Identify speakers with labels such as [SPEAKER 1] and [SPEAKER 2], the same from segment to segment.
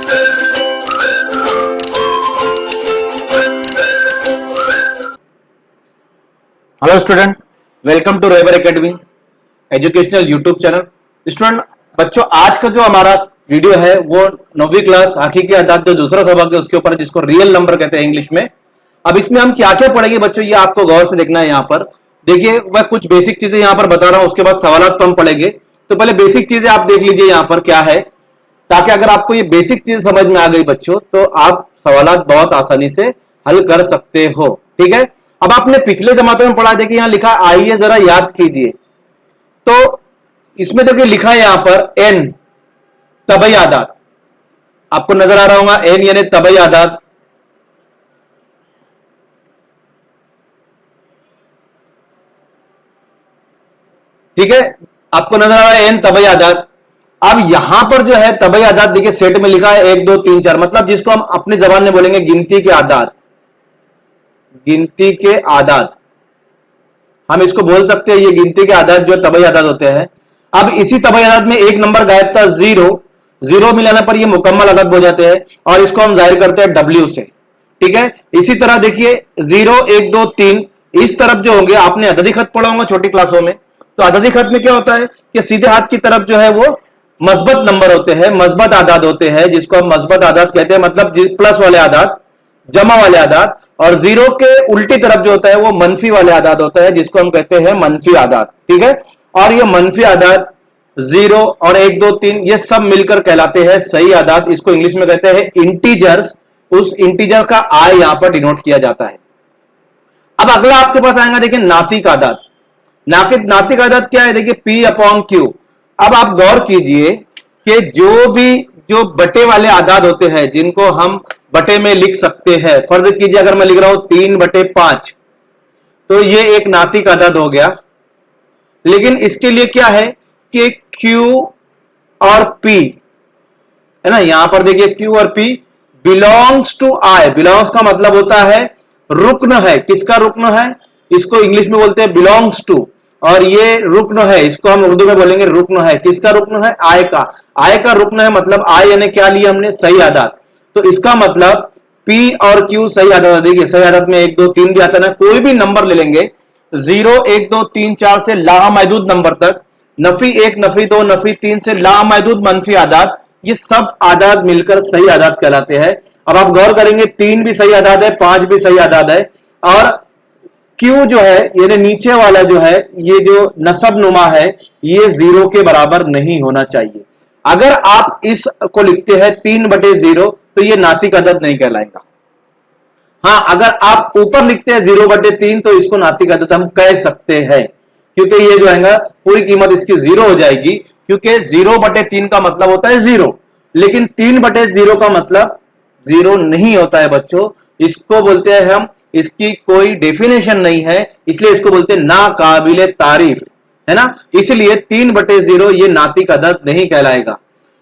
[SPEAKER 1] Hello student, welcome to Rebar academy educational YouTube channel. Student बच्चों, आज का जो हमारा वीडियो है वो 9वीं क्लास हकीकी अदाद जो दूसरा सबक है उसके ऊपर, जिसको रियल नंबर कहते हैं इंग्लिश में। अब इसमें हम क्या क्या पढ़ेंगे बच्चों, ये आपको गौर से देखना है। यहाँ पर देखिए, मैं कुछ बेसिक चीजें यहाँ पर बता रहा हूं, उसके बाद सवालात पर हम पढ़ेंगे। तो पहले बेसिक चीजें आप देख लीजिए यहाँ पर क्या है, ताकि अगर आपको ये बेसिक चीज समझ में आ गई बच्चों, तो आप सवालात बहुत आसानी से हल कर सकते हो। ठीक है, अब आपने पिछले जमाते में पढ़ा, देखिए यहां लिखा, आइए जरा याद कीजिए। तो इसमें देखिए लिखा है यहां पर एन तबई आदाद, आपको नजर आ रहा होगा एन यानी तबई आदाद। ठीक है, आपको नजर आ रहा है एन तबई आदाद। अब यहां पर जो है तबई आदाद देखिए सेट में लिखा है 1 2 3 4, मतलब जिसको हम अपनी जबान में बोलेंगे गिनती के आदाद। गिनती के आदाद हम इसको बोल सकते हैं, ये गिनती के आदाद जो तबई आदाद होते हैं। अब इसी तबई आदाद में एक नंबर गायब था, जीरो मिलाने पर ये मुकम्मल अदद हो जाते हैं और इसको हम जाहिर करते हैं W से। ठीक है, इसी तरह देखिए 0 1 2 3 इस तरफ जो होंगे, आपने अददी खत पढ़ा होगा छोटी क्लासों में। तो अददी खत में क्या होता है कि सीधे हाथ की तरफ जो है वो मस्बत नंबर होते हैं, मस्बत आदाद होते हैं, जिसको हम मस्बत आदाद कहते हैं, मतलब प्लस वाले आदाद, जमा वाले आदाद। और 0 के उल्टी तरफ जो होता है वो मनफी वाले आदाद होता है, जिसको हम कहते हैं मनफी आदाद। ठीक है, और ये मनफी आदाद 0 और 1 2 3 ये सब मिलकर कहलाते हैं सही आदाद। इसको इंग्लिश में कहते हैं इंटीजर्स। उस इंटीजर का आई यहां पर डिनोट किया जाता है। अब अगला आपके पास आएगा, देखिए नातिक आदाद। नातिक आदाद क्या है, देखिए P/Q। अब आप गौर कीजिए कि जो बटे वाले आदाद होते हैं, जिनको हम बटे में लिख सकते हैं, फर्ज कीजिए अगर मैं लिख रहा हूं 3/5, तो ये एक नातिक आदाद हो गया। लेकिन इसके लिए क्या है कि Q और P है ना, यहां पर देखिए Q और P belongs to I। Belongs का मतलब होता है रुक्न है। किसका रुक्न है, इसको इंग्लिश में बोलते हैं बिलोंग्स टू, और ये रुक्न है, इसको हम उर्दू में बोलेंगे रुक्न है। किसका रुक्न है, आय का। आय का रुक्न है, मतलब आय यानी क्या लिया हमने, सही आदाद। तो इसका मतलब P और Q सही आदाद। देखिए सही आदाद में 1 2 3 भी आता है ना, कोई भी नंबर ले लेंगे 0 1 2 3 4 से लामहदूद नंबर तक, नफी 1 नफी 2 नफी 3 से लामहदूद मनफी आदाद, ये सब आदाद मिलकर सही आदाद कहलाते हैं। अब आप गौर करेंगे 3 भी सही आदाद है, 5 भी सही आदाद है, और Q जो है यानी नीचे वाला जो है, ये जो नसब नुमा है, ये 0 के बराबर नहीं होना चाहिए। अगर आप इस को लिखते हैं 3/0 तो ये नातिक अदद नहीं कहलाएगा। हाँ, अगर आप ऊपर लिखते हैं 0/3 तो इसको नातिक अदद हम कह सकते हैं, क्योंकि ये जो है पूरी कीमत इसकी 0 हो जाएगी, क्योंकि 0/3 का मतलब होता है 0, लेकिन 3/0 का मतलब 0 नहीं होता है बच्चों। इसको बोलते हैं हम, इसकी कोई डेफिनेशन नहीं है, इसलिए इसको बोलते हैं नाकाबिले तारीफ, है ना। इसलिए 3/0 ये नातिक अदद नहीं कहलाएगा।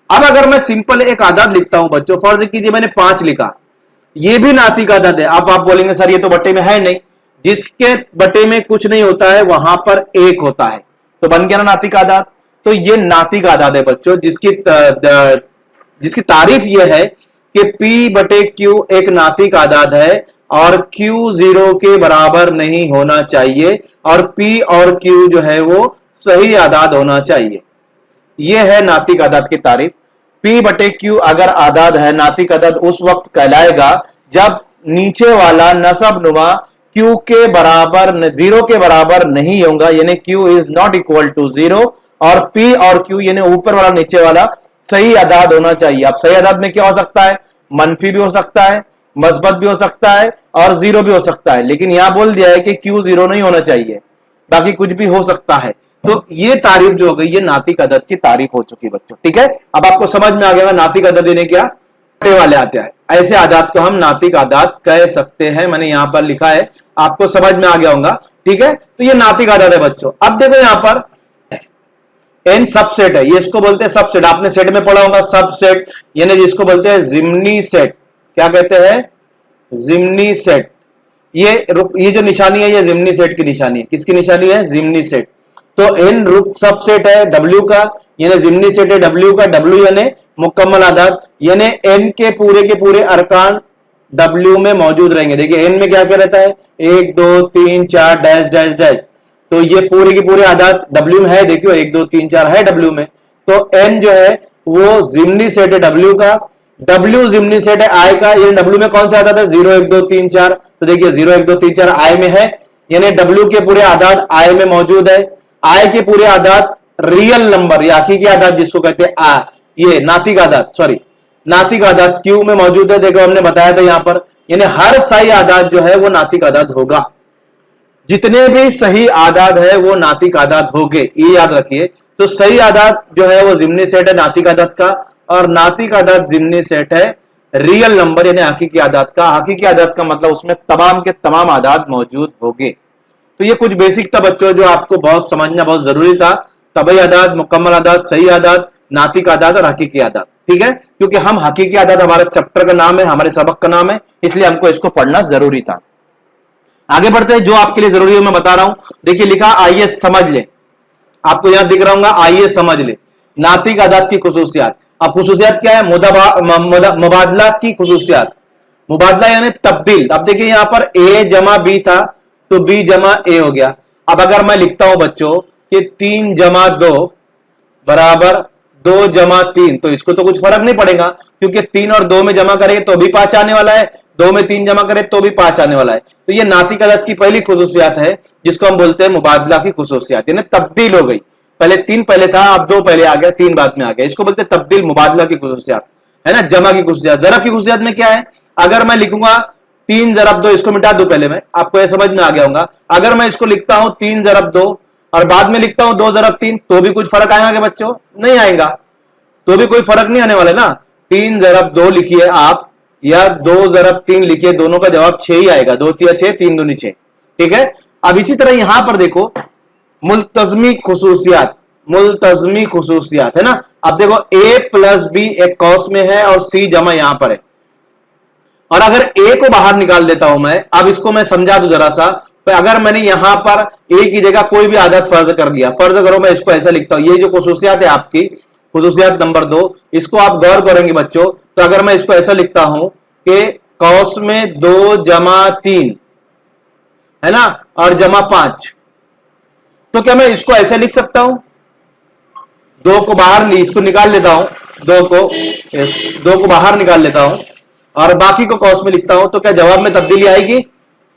[SPEAKER 1] अब अगर मैं सिंपल एक आदाद लिखता हूं बच्चों, फर्ज कीजिए मैंने 5 लिखा, ये भी नातिक आदाद है। अब आप बोलेंगे सर ये तो बटे में है नहीं, जिसके बटे में कुछ नहीं होता है वहां पर 1 होता है, तो बन गया ना नातिक आदाद। तो ये नातिक आदाद है बच्चों, जिसकी तारीफ यह है कि P/Q एक नातिक आदाद है और Q 0 के बराबर नहीं होना चाहिए, और P और Q जो है वो सही आदाद होना चाहिए। यह है नातिक आदाद की तारीफ। P/Q अगर आदाद है, नातिक आदाद उस वक्त कहलाएगा जब नीचे वाला नसब नुमा Q के बराबर 0 के बराबर नहीं होगा, यानी Q is not equal to 0, और P और Q यानी ऊपर वाला नीचे वाला सही आदाद होना चाहिए। अब सही आदाद में क्या हो सकता है, मनफी भी हो सकता है, मस्बत भी हो सकता है, और 0 भी हो सकता है, लेकिन यहां बोल दिया है कि Q 0 नहीं होना चाहिए, बाकी कुछ भी हो सकता है। तो ये तारीफ जो हो गई, ये नातिक अदद की तारीफ हो चुकी बच्चों। ठीक है, अब आपको समझ में आ गया नातिक अदद यानी क्या, बटे वाले आते हैं, ऐसे आदाद को हम नातिक आदाद कह सकते हैं। मैंने यहां पर लिखा है, आपको समझ में आ गया होगा। ठीक है, तो ये नातिक आदाद है बच्चों। अब देखो यहां पर एन सबसेट है, ये इसको बोलते हैं सबसेट। आपने सेट में पढ़ा होगा सबसेट, यानी जिसको बोलते हैं जिम्नी सेट। क्या कहते हैं, जिम्नी सेट। ये जो निशानी है ये जिम्नी सेट की निशानी है। किसकी निशानी है, जिम्नी सेट। तो n रुक सबसेट है W का, यानी जिमनी सेट है W का, W यानी मुकम्मल आदाद, यानी n के पूरे अरकान W में मौजूद रहेंगे। देखिए n में क्या क्या रहता है, 1 2 3 4 डैश डैश डैश, तो ये पूरे के पूरे आदाद W में है। देखियो 1 2 3 4 है W में, तो n जो है वो जिमनी सेट है W का, W जिमनी सेट है I का, ये W में कौन सा आदाद है 0 1 2 3 4, तो देखिए 0 1 2 3 4 I में है, यानी W के पूरे आदाद I में मौजूद है। I के पूरे आदाद रियल नंबर या हकीकी आदाद जिसको कहते हैं ये नातिक आदाद, सॉरी नातिक आदाद Q में मौजूद है। देखो हमने बताया था यहां पर, यानी हर सही आदाद जो है वो नातिक आदाद होगा, जितने भी सही आदाद है वो नातिक आदाद होंगे, ये याद रखिए। तो सही आदाद जो है वो जिमनी सेट है नातिक आदाद का, और नातिक आदाद जिमनी सेट है रियल नंबर यानी हकीकी आदाद का। हकीकी आदाद का मतलब उसमें तमाम के तमाम आदाद मौजूद होंगे। तो ये कुछ बेसिक था बच्चों जो आपको बहुत समझना बहुत जरूरी था, तबई आदाद, मुकम्मल आदाद, सही आदाद, नातिक आदाद और हकीकी आदाद, ठीक है। क्योंकि हम हकीकी आदाद हमारे चैप्टर का नाम है, हमारे सबक का नाम है, इसलिए हमको इसको पढ़ना जरूरी था। आगे बढ़ते हैं, जो आपके लिए जरूरी है मैं बता रहा हूं। देखिए लिखा आइए समझ ले, आपको यहां दिख रहा होगा आइए समझ ले, नातिक आदाद की खुसूसियात। अब खुसूसियात क्या है, मुबादला की खुसूसियात, मुबादला यानी तब्दील। अब देखिए यहां पर a जमा b था तो b जमा a हो गया। अब अगर मैं लिखता हूं बच्चों कि 3 जमा 2 बराबर 2 जमा 3, तो इसको तो कुछ फर्क नहीं पड़ेगा, क्योंकि 3 और 2 में जमा करें तो भी 5 आने वाला है, 2 में 3 जमा करें तो भी 5 आने वाला है। तो ये नातिक आदाद की पहली खुसूसियात है जिसको हम बोलते हैं मुबादला की खुसूसियात, यानी तब्दील हो गई। पहले 3 पहले था, अब 2 पहले आ गया, 3 बाद में आ गया, इसको बोलते हैं तब्दील, मुबादला की खुसूसियात, है ना। जमा की खुसूसियात, जरब की खुसूसियात में क्या है, अगर मैं लिखूंगा 3 जरब 2, इसको मिटा दो पहले मैं, आपको यह समझ में आ गया होगा। अगर मैं इसको लिखता हूं 3 जरब 2 और बाद में लिखता हूं 2 जरब 3, तो भी कुछ फर्क आएगा क्या बच्चों, नहीं आएगा, तो भी कोई फर्क नहीं आने वाला ना। 3 जरब 2 लिखिए आप या 2 जरब 3 लिखिए, दोनों का जवाब 6 ही आएगा, 2 3 6, 3 दूनी 6, ठीक है। अब इसी तरह यहां पर देखो मुल्तजमी खुसूसियात, मुल्तजमी खुसूसियात है ना। अब देखो a प्लस बी एक कौस में है और c जमा यहां पर है, और अगर a को बाहर निकाल देता हूं मैं, अब इसको मैं समझा दूं जरा सा, तो अगर मैंने यहां पर a की जगह कोई भी आदत फर्ज कर दिया, फर्ज करो मैं इसको ऐसा लिखता हूं, ये जो खुसूसियात है आपकी, खुसूसियात नंबर 2, इसको आप गौर करेंगे बच्चों, तो अगर मैं इसको ऐसा लिखता हूं कि कौस में 2 जमा 3 है ना और जमा 5, तो क्या मैं इसको ऐसे लिख सकता हूं, 2 को बाहर इसको निकाल लेता हूं, 2 को बाहर निकाल लेता हूं और बाकी को कौस में लिखता हूं, तो क्या जवाब में तब्दीली आएगी,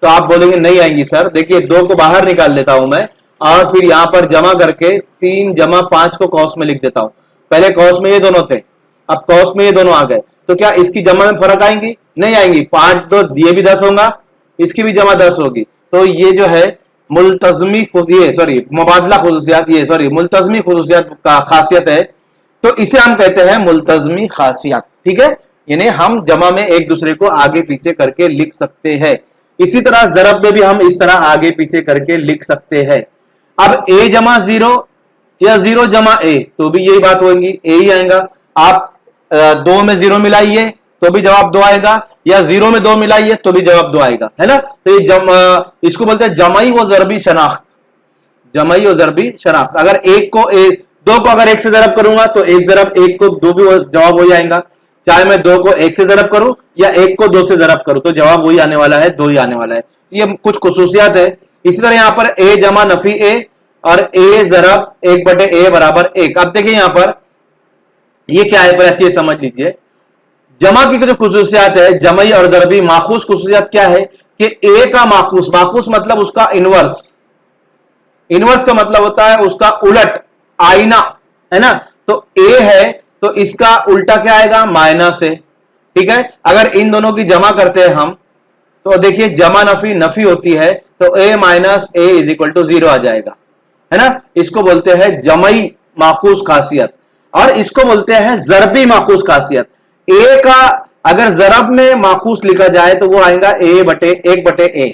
[SPEAKER 1] तो आप बोलेंगे नहीं आएंगी सर। देखिए 2 को बाहर निकाल लेता हूं मैं और फिर यहां पर जमा करके 3 जमा 5 को कौस में लिख देता हूं। पहले कौस में ये दोनों थे, अब कौस में ये दोनों आ गए, तो क्या इसकी जमा में फर्क आएंगी, नहीं आएंगी। 5 2 ये भी 10 होगा, इसकी भी जमा 10 होगी। तो ये जो है मुल्तजमी ये सॉरी मुबादला खुसूसियात, ये सॉरी मुल्तजमी खुसूसियात का खासियत है, तो इसे हम कहते हैं मुल्तजमी खासियत, ठीक है। यानी हम जमा में एक दूसरे को आगे पीछे करके लिख सकते हैं। इसी तरह जरब में भी हम इस तरह आगे पीछे करके लिख सकते हैं। अब a जमा 0 या 0 जमा a, तो भी यही बात होगी, a ही आएगा। आप 2 में 0 मिलाइए तो भी जवाब 2 आएगा, या 0 में 2 मिलाइए तो भी जवाब 2 आएगा, है ना। तो ये इसको बोलते हैं जमाई व जरबी शनाख्त, जमाई व जरबी शनाख्त। अगर 2 को अगर 1 से जरब करूंगा तो 1 जरब 1 को 2 भी जवाब वही आएगा, चाहे मैं 2 को 1 से जरब करूं या 1 को 2 से जरब करूं, तो जवाब वही आने वाला है, 2 ही आने वाला है। ये कुछ खुसूसियात है। इसी तरह यहां पर a जमा नफी a और a जरब 1/a बराबर 1। अब देखिए यहां पर ये क्या है, पर अच्छे समझ लीजिए। जमा की जो खुसूसियात है, जमई और जरबी, माखूस खुसूसियात क्या है कि a का माखूस, माखूस मतलब उसका इनवर्स, इनवर्स का मतलब होता है उसका उलट, आईना, है ना। तो a है तो इसका उल्टा क्या आएगा, माइनस है, ठीक है। अगर इन दोनों की जमा करते हैं हम, तो देखिए जमा नफी नफी होती है, तो a minus a is equal to 0 आ जाएगा, है ना। इसको बोलते हैं जमई माखूस खासियत, और इसको बोलते हैं जरबी माखूस खासियत। a का अगर जरब में माखूस लिखा जाए तो वो आएगा a/1/a,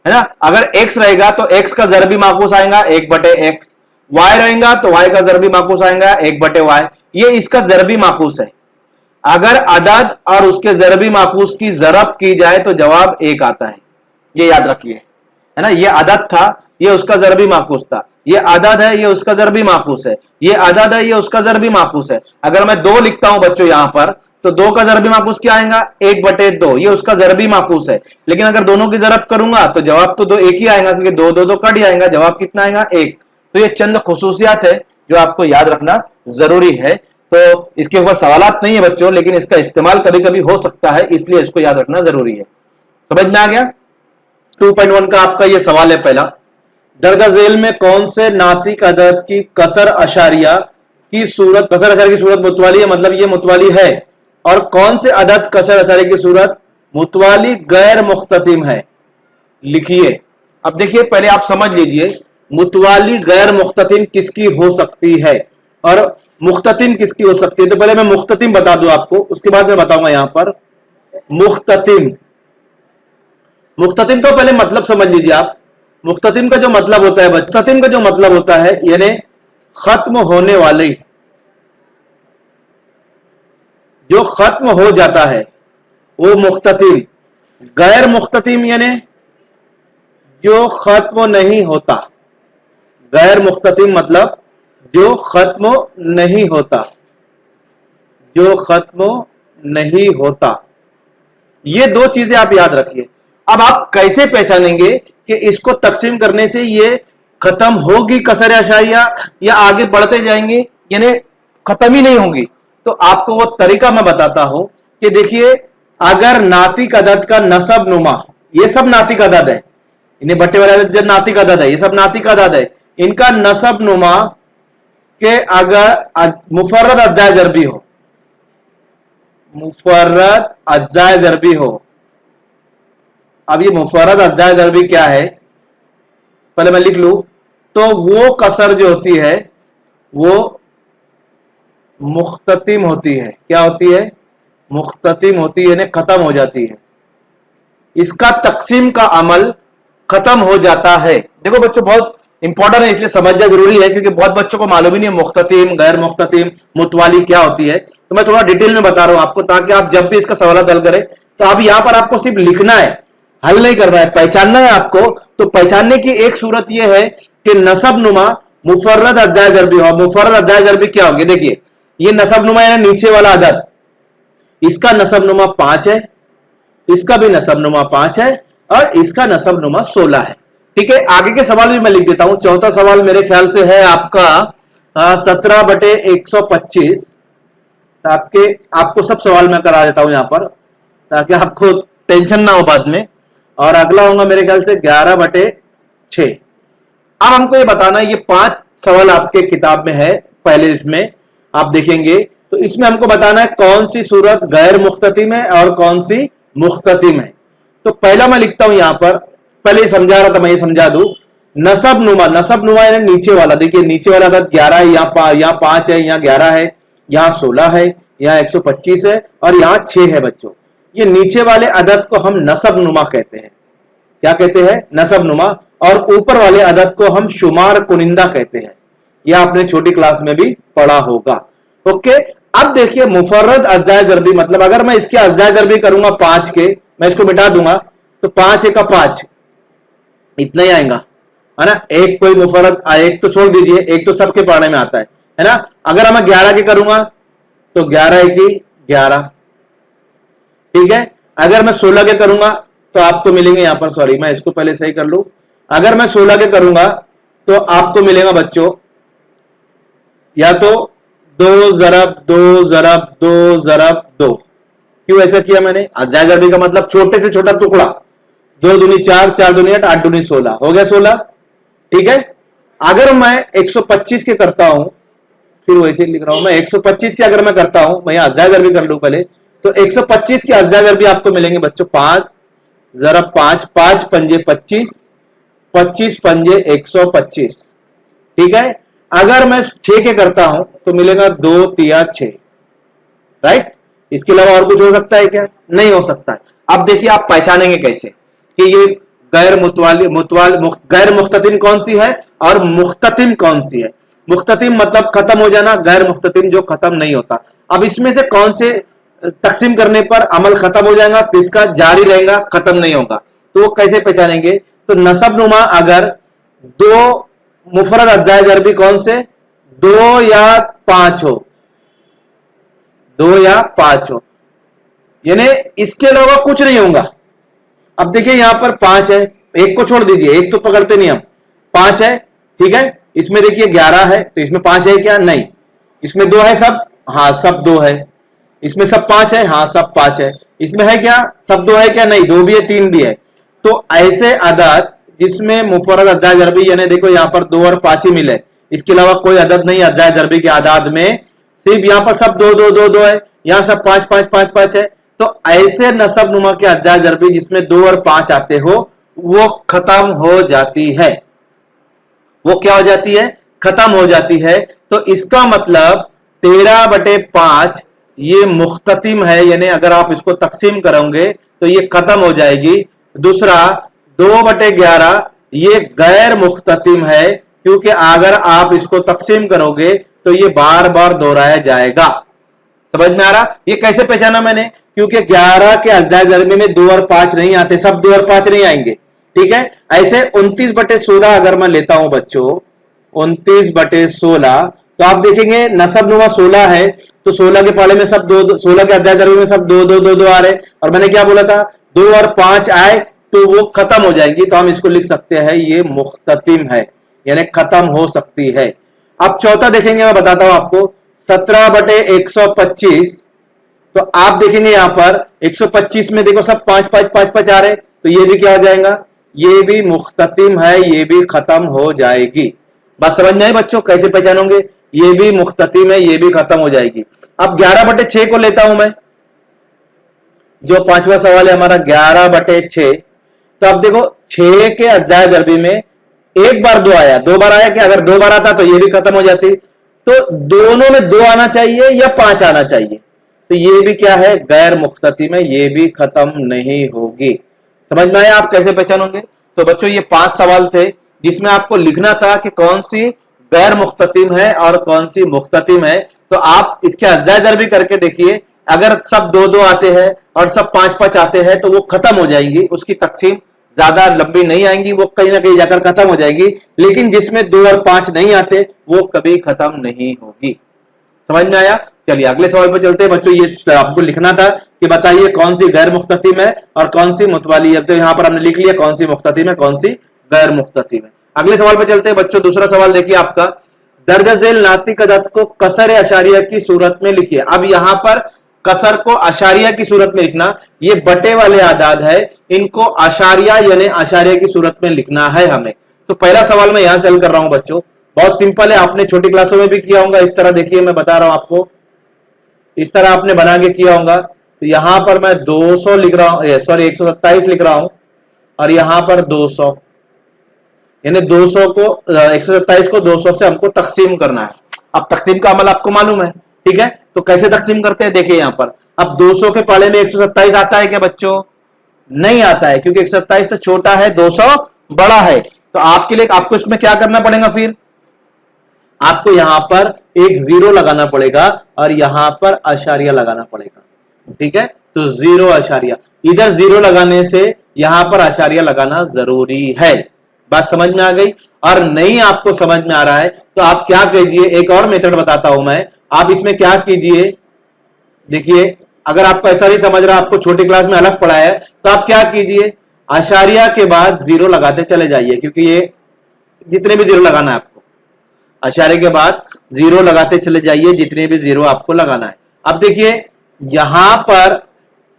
[SPEAKER 1] है ना। अगर x रहेगा तो x का जरबी माखूस आएगा 1/x, y रहेगा तो y का जरबी माखूस आएगा 1/y, ये इसका जरबी माखूस है। अगर अदद और उसके जरबी माखूस की जरब की जाए तो जवाब 1 आता है, ये याद रखिए, है ना। ये अदद था, ये उसका जरबी माखूस था। ये आदाद है, ये उसका ज़रबी माकूस है, ये आदाद है, ये उसका ज़रबी माकूस है। अगर मैं 2 लिखता हूं बच्चों यहां पर, तो 2 का ज़रबी माकूस क्या आएगा? 1/2, ये उसका ज़रबी माकूस है। लेकिन अगर दोनों की ज़रब करूंगा तो जवाब तो 2 एक ही आएगा, क्योंकि 2 2 2 कट ही आएगा, जवाब कितना आएगा? 1। तो ये चंद खुसूसियात है जो आपको याद रखना जरूरी है। तो इसके ऊपर सवालात नहीं है बच्चों, लेकिन इसका इस्तेमाल कभी कभी हो सकता है, इसलिए इसको याद रखना जरूरी है। समझ में आ गया? 2.1 का आपका ये सवाल है पहला, दरगा झेल में कौन से नातिक अदद की कसर अशारिया की सूरत, कसर अशारिया की सूरत मुतवाली है, मतलब ये मुतवाली है, और कौन से अदद कसर अशारिया की सूरत मुतवाली गैर मुख्ततिम है? लिखिए। अब देखिए, पहले आप समझ लीजिए मुतवाली गैर मुख्ततिम किसकी हो सकती है और मुख्ततिम किसकी हो सकती है। तो पहले मैं मुख्ततिम बता दूं आपको, उसके बाद मैं बताऊंगा यहां पर मुख्ततिम। मुख्ततिम तो पहले मतलब समझ लीजिए आप। मुख्ततिम का जो मतलब होता है, मुख्ततिम का जो मतलब होता है यानी खत्म होने वाले, जो खत्म हो जाता है वो मुख्ततिम। गैर मुख्ततिम यानी जो खत्म नहीं होता। गैर मुख्ततिम मतलब जो खत्म नहीं होता, जो खत्म नहीं होता। ये 2 चीजें आप याद रखिए। अब आप कैसे पहचानेंगे कि इसको तकसीम करने से ये खत्म होगी कसर अशारिया या आगे बढ़ते जाएंगे यानी खत्म ही नहीं होगी? तो आपको वो तरीका मैं बताता हूं कि देखिए, अगर नातिक अदद का नसब नुमा, ये सब नातिक अदद है, इन्हें बट्टे वाले अदद नातिक अदद है, ये सब नातिक अदद है, इनका नसब नुमा के अगर मुफर्रद अज्जाए ज़रबी हो, मुफर्रद अज्जाए ज़रबी हो। अब ये मुफर्रद अज्जाए ज़रबी क्या है, पहले मैं लिख लूं। तो वो कसर जो होती है वो मुख्ततिम होती है। क्या होती है? मुख्ततिम होती है, यानी खत्म हो जाती है। इसका तकसीम का अमल खत्म हो जाता है। देखो बच्चों, बहुत इंपॉर्टेंट है, इसलिए समझना जरूरी है, क्योंकि बहुत बच्चों को मालूम ही नहीं है मुख्ततिम, गैर मुख्ततिम, मुतवाली क्या होती है। तो मैं थोड़ा डिटेल में बता रहा हूं आपको, ताकि आप जब भी इसका सवाल हल करें तो अब यहां पर आपको सिर्फ लिखना है, हल नहीं करना है, पहचानना है आपको। तो पहचानने की एक सूरत यह है कि नसब नुमा मुफर्रद अज्जाए ज़रबी हो। मुफर्रद अज्जाए ज़रबी क्या होगी? देखिए, ये नसब नुमा यानी नीचे वाला अदद, इसका नसब नुमा 5 है, इसका भी नसब नुमा 5 है, और इसका नसब नुमा 16 है। ठीक है, आगे के सवाल भी मैं लिख देता हूं। चौथा सवाल मेरे ख्याल से है आपका 17/125। आपको सब सवाल मैं करा देता हूं यहां पर, ताकि आपको टेंशन ना हो बाद में। और अगला होगा मेरे ख्याल से 11/6। अब हमको ये बताना है, ये 5 सवाल आपके किताब में है, पहले इसमें आप देखेंगे तो इसमें हमको बताना है कौन सी सूरत गैर मुख्ततिम है और कौन सी मुख्ततिम है। तो पहला मैं लिखता हूं यहां पर, पहले समझा रहा था मैं, ये समझा दूं। नसब नुमा, नसब नुमा यानी नीचे वाला। देखिए, नीचे वाला अदद 11 है, यहाँ 5 है, यहाँ 11 है, यहाँ 16 है, यहाँ 125 है, और यहाँ 6 है बच्चों। ये नीचे वाले अदद को हम नसब नुमा कहते हैं। क्या कहते हैं? नसब नुमा। और ऊपर वाले अदद को हम शुमार कुनिंदा कहते हैं। यह आपने छोटी क्लास में भी पढ़ा होगा। ओके, अब देखिए मुफर्रद अज्जाए ज़रबी, मतलब अगर मैं इसके अज्जाए ज़रबी करूंगा 5 के, मैं इसको मिटा दूंगा तो 5 एक 5, इतना ही आएगा, है ना। एक कोई मुफर्रद, एक तो छोड़ दीजिए, एक तो सबके पढ़ने में आता है ना। अगर मैं 11 के करूंगा तो 11 एक 11, ठीक है। अगर मैं 16 के करूंगा तो आपको मिलेंगे यहां पर, सॉरी मैं इसको पहले सही कर लूं। अगर मैं 16 के करूंगा तो आपको मिलेगा बच्चों या तो 2 ज़रब 2 ज़रब 2 ज़रब 2। क्यों ऐसा किया मैंने? अज्जाए ज़रबी का मतलब छोटे से छोटा टुकड़ा। 2 दूनी 4, 4 दूनी 8, 8 दूनी 16, हो गया 16, ठीक है। अगर मैं 125 के करता हूं, फिर वैसे लिख रहा हूं मैं, 125 के अगर मैं करता हूं, मैं अज्जाए ज़रबी कर लूं पहले, तो 125 के अज्जाए ज़रबी आपको मिलेंगे बच्चों 5 ज़रब 5, 5 पंजे 25, 25 पंजे 125, ठीक है। अगर मैं 6 के करता हूं तो मिलेगा 2 तिया 6, राइट। इसके अलावा और कुछ हो सकता है क्या? नहीं हो सकता है। अब देखिए आप पहचानेंगे कैसे कि ये गैर गैर मुख्ततिम कौन सी है और मुख्ततिम कौन सी है। मुख्ततिम मतलब खत्म हो जाना, गैर मुख्ततिम जो खत्म नहीं होता। अब इसमें से कौन से तकसीम करने पर अमल खत्म हो जाएगा, किसका जारी रहेगा, खत्म नहीं होगा, तो वो कैसे पहचानेंगे? तो नसब नुमा अगर 2 मुफरद अज्जाए जरबी कौन से, 2 या 5 हो, 2 या 5 हो, यानी इसके अलावा कुछ नहीं होगा। अब देखिए यहां पर 5 है, एक को छोड़ दीजिए, एक तो पकड़ते नहीं हम, 5 है, ठीक है। इसमें देखिए 11 है, तो इसमें 5 है क्या, नहीं। इसमें 2 है सब, हाँ सब 2 है। इसमें सब 5 है, हाँ सब 5 है। इसमें है क्या, सब 2 है क्या, नहीं, 2 भी है 3 भी है। तो ऐसे अदद जिसमें मुफरद अज्जाए जरबी, यानी देखो यहां पर 2 और 5 ही मिले, इसके अलावा कोई अदद नहीं अज्जाए जरबी के आदाद में, सिर्फ यहां पर सब 2 2 2 2 है, यहां सब 5 5 5 5 है। तो ऐसे नसब नुमा के अज्जाए जरबी जिसमें 2 और 5 आते हो, वो खत्म हो जाती है। वो क्या हो जाती है, खत्म हो जाती है। तो इसका मतलब 13/5 ये मुख्ततिम है, यानी अगर आप इसको तकसीम करोगे तो ये खत्म हो जाएगी। दूसरा 2/11 ये गैर मुख्ततिम है, क्योंकि अगर आप इसको तकसीम करोगे तो ये बार बार दोहराया जाएगा। समझ में आ रहा, ये कैसे पहचाना मैंने, क्योंकि 11 के अज्जाए जरबी में 2 और 5 नहीं आते, सब 2 और 5 नहीं आएंगे, ठीक है। ऐसे 29/16 अगर मैं लेता हूं बच्चों, 29/16, तो आप देखेंगे नसब नुमा 16 है, तो 16 के पाले में सब 2, 16 के अज्जाए जरबी में सब 2 2 2 2 आ रहे, और मैंने क्या बोला था, 2 और 5 आए तो वो खत्म हो जाएंगी। तो हम इसको लिख सकते हैं ये मुख्ततिम है, यानी खत्म हो सकती है। अब चौथा देखेंगे, मैं बताता हूं आपको, 17/125। तो आप देखेंगे यहां पर 125 में देखो सब 5 5 5 5 आ रहे, तो ये भी क्या हो जाएगा, ये भी मुख्ततिम है, ये भी खत्म हो जाएगी। बात समझ में आई बच्चों, कैसे पहचानोगे, ये भी मुख्ततिम है, ये भी खत्म हो जाएगी। अब 11/6 को लेता हूं मैं, जो पांचवा सवाल है हमारा 11/6। तो अब देखो 6 के अज्जाए जरबी में एक बार 2 आया, 2 बार आया क्या, अगर 2 बार आता तो ये भी खत्म हो जाती। तो दोनों में 2 आना चाहिए या 5 आना चाहिए, तो ये भी क्या है, गैर मुख्ततिम है, ये भी खत्म नहीं होगी। समझ में आया आप कैसे पहचानोगे। तो बच्चों ये 5 सवाल थे जिसमें आपको लिखना था कि कौन सी गैर मुख्ततिम है और कौन सी मुख्ततिम है। तो आप इसके अज्जाए जरबी करके देखिए, अगर सब 2 2 आते हैं और सब 5 5 आते हैं तो वो खत्म हो जाएंगी, उसकी तकसीम ज्यादा लंबी नहीं आएंगी, वो कहीं ना कहीं जाकर खत्म हो जाएगी। लेकिन जिसमें 2 और 5 नहीं आते वो कभी खत्म नहीं होगी। समझ में आया। चलिए अगले सवाल पर चलते हैं बच्चों। ये आपको लिखना था कि बताइए कौन सी गैर मुख्ततिम है और कौन सी मुतवाली है। तो यहां पर हमने लिख लिया कौन सी मुख्ततिम है, कौन सी गैर मुख्ततिम है। अगले सवाल पर चलते हैं बच्चों। दूसरा सवाल देखिए आपका, दर्ज झेल नातिक अदद को कसर अशारिया की सूरत में लिखिए। अब यहां पर कसर को अशारिया की सूरत में लिखना, ये बटे वाले आदाद है, इनको अशारिया यानी अशारिया की सूरत में लिखना है हमें। तो पहला सवाल मैं यहां से हल कर रहा हूं बच्चों, बहुत सिंपल है, आपने छोटी क्लासों में भी किया होगा इस तरह। देखिए मैं बता रहा हूं आपको, इस तरह आपने बना के किया होगा। तो यहां पर मैं 200 लिख रहा हूं, सॉरी 127 लिख रहा हूं, और यहां पर 200, यानी 200 को 127 को 200 से हमको तकसीम करना है। अब तकसीम का अमल आपको मालूम है, ठीक है। तो कैसे तकसीम करते हैं देखिए यहां पर। अब 200 के पाले में 127 आता है क्या बच्चों, नहीं आता है, क्योंकि 127 तो छोटा है, 200 बड़ा है। तो आपके लिए आपको इसमें क्या करना पड़ेगा, फिर आपको यहां पर एक 0 लगाना पड़ेगा और यहां पर अशारिया लगाना पड़ेगा, ठीक है। तो 0 अशारिया, इधर 0 लगाने से यहां पर अशारिया लगाना जरूरी है। बात समझ में आ गई। और नहीं आपको समझ में आ रहा है तो आप क्या कीजिए, एक और मेथड बताता हूं मैं। आप इसमें क्या कीजिए, देखिए अगर आपको ऐसा नहीं समझ रहा, आपको छोटी क्लास में अलग पढ़ा है, तो आप क्या कीजिए, अशारिया के बाद 0 लगाते चले जाइए, क्योंकि ये जितने भी 0 लगाना है आपको, अशारे के बाद 0 लगाते चले जाइए, जितने भी 0 आपको लगाना है। अब देखिए यहां पर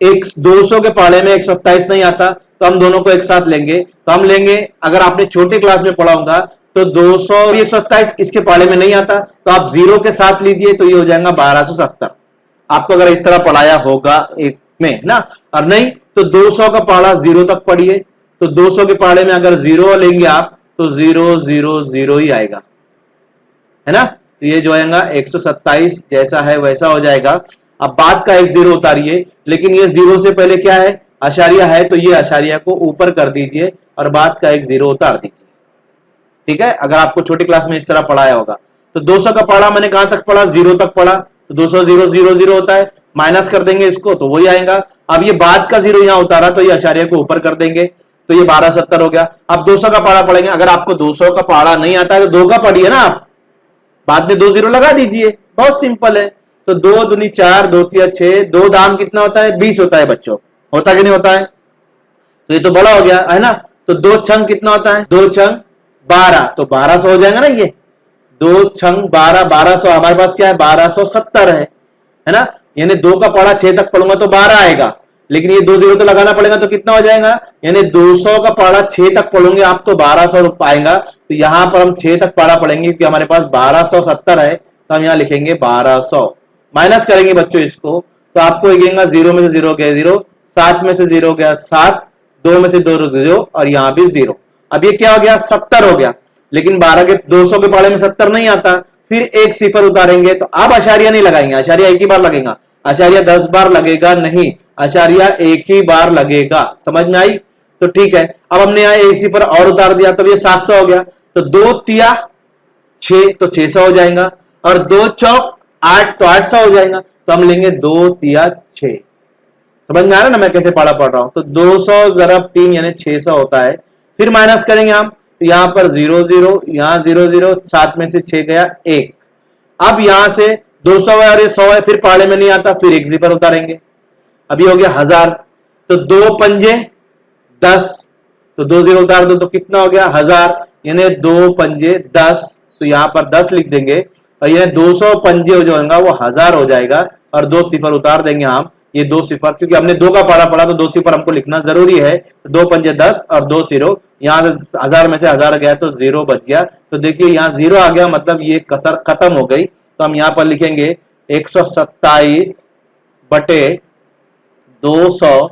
[SPEAKER 1] 200 के पाले में 127 नहीं आता, तो हम दोनों को एक साथ लेंगे। तो हम लेंगे, अगर आपने छोटी क्लास में पढ़ा होगा तो 200 127 इसके पाले में नहीं आता, तो आप 0 के साथ लीजिए, तो ये हो जाएगा 1270। आपको अगर इस तरह पढ़ाया होगा एक में ना, और नहीं तो 200 का पाला 0 तक पढ़िए। तो 200 के पाले में अगर 0 लेंगे आप तो 0 0 0 ही आएगा, है ना। तो ये जो आएगा 127 जैसा है वैसा हो जाएगा। अब बाद का एक 0 उतारिए, लेकिन ये 0 से पहले क्या है, अशारिया है, तो ये अशारिया को ऊपर कर दीजिए और बाद का एक 0 उतार दीजिए, ठीक है। अगर आपको छोटी क्लास में इस तरह पढ़ाया होगा तो 200 का पढ़ा मैंने कहां तक पढ़ा, 0 तक पढ़ा, तो 200 0 0 0 होता है, माइनस कर देंगे इसको तो वही आएगा। अब ये बाद का 0 यहां उतारा तो ये अशारिया को ऊपर कर देंगे, तो ये 1270 हो गया। अब 200 का पारा पढ़ेंगे, अगर आपको 200 का पारा नहीं आता है तो 2 का पढ़िए ना आप, बाद में 2 जीरो लगा दीजिए, बहुत सिंपल है। तो 2 दूनी 4, 2 तिया 6, 2 दाम कितना होता है 20 होता है बच्चों, होता कि नहीं होता है? तो ये तो बड़ा हो गया है ना। तो 2 छंग कितना होता है, 2 छंग 12, तो 1200 हो जाएगा ना। ये 2 छंग 12, 1200 हमारे पास क्या है 1270 है ना। यानी 2 का पढ़ा 6 तक पढ़ूंगा तो 12 आएगा, लेकिन ये 2 जीरो तो लगाना पड़ेगा, तो कितना हो जाएगा, यानी 200 का पढ़ा 6 तक पढ़ोगे आप तो 1200 आएगा। तो यहां पर हम 6 तक पढ़ा पढ़ेंगे क्योंकि हमारे पास 1270 है, तो हम यहां लिखेंगे 1200, माइनस करेंगे बच्चों इसको, तो आपको लिखेगा 0 में से 0 गया 0, 7 में से 0 गया 7, 2 में से 2 0, और यहां भी 0। अब ये क्या हो गया 70 हो गया, लेकिन 12 के 200 के पाड़े में 70 नहीं आता। फिर एक सिफर उतारेंगे, तो अब आशारिया नहीं लगाएंगे, आशारिया एक ही बार लगेगा, आशारिया 10 बार लगेगा नहीं, आशारिया एक ही बार लगेगा। समझ में आई? तो ठीक है, अब हमने यहां एक सिफर और उतार दिया, तो ये 700 हो गया। तो 2 तिया 6 तो 600 हो जाएगा, और 2 चौक 8 तो 800 हो जाएगा। तो हम लेंगे 2 तिया 6। समझ में आ रहा है ना मैं कैसे पाड़ा पढ़ रहा हूं? तो 200 ज़रब 3 यानी 600 होता है। फिर माइनस करेंगे हम, तो यहां पर 0 0, यहां 0 0, 7 में से 6 गया 1। अब यहां से 200 है और ये 100 है, फिर पाड़े में नहीं आता, फिर एक सिफर उतारेंगे। अभी हो गया 1000, तो 2 पंजे 10, तो 2 जीरो उतार दो तो कितना हो गया 1000, यानी 2 पंजे 10, तो यहां पर 10 लिख देंगे, और ये 200 पंजे जो होगा वो 1000 हो जाएगा, और 2 सिफर उतार देंगे हम। ये 2 सिफर, क्योंकि हमने 2 का पारा पढ़ा तो 2 सिफर हमको लिखना जरूरी है। 2 पंजे 10 और 2 0, यहां से 1000 में से 1000 गया तो 0 बच गया। तो देखिए यहां 0 आ गया, मतलब ये कसर खत्म हो गई। तो हम यहां पर लिखेंगे 127 बटे 200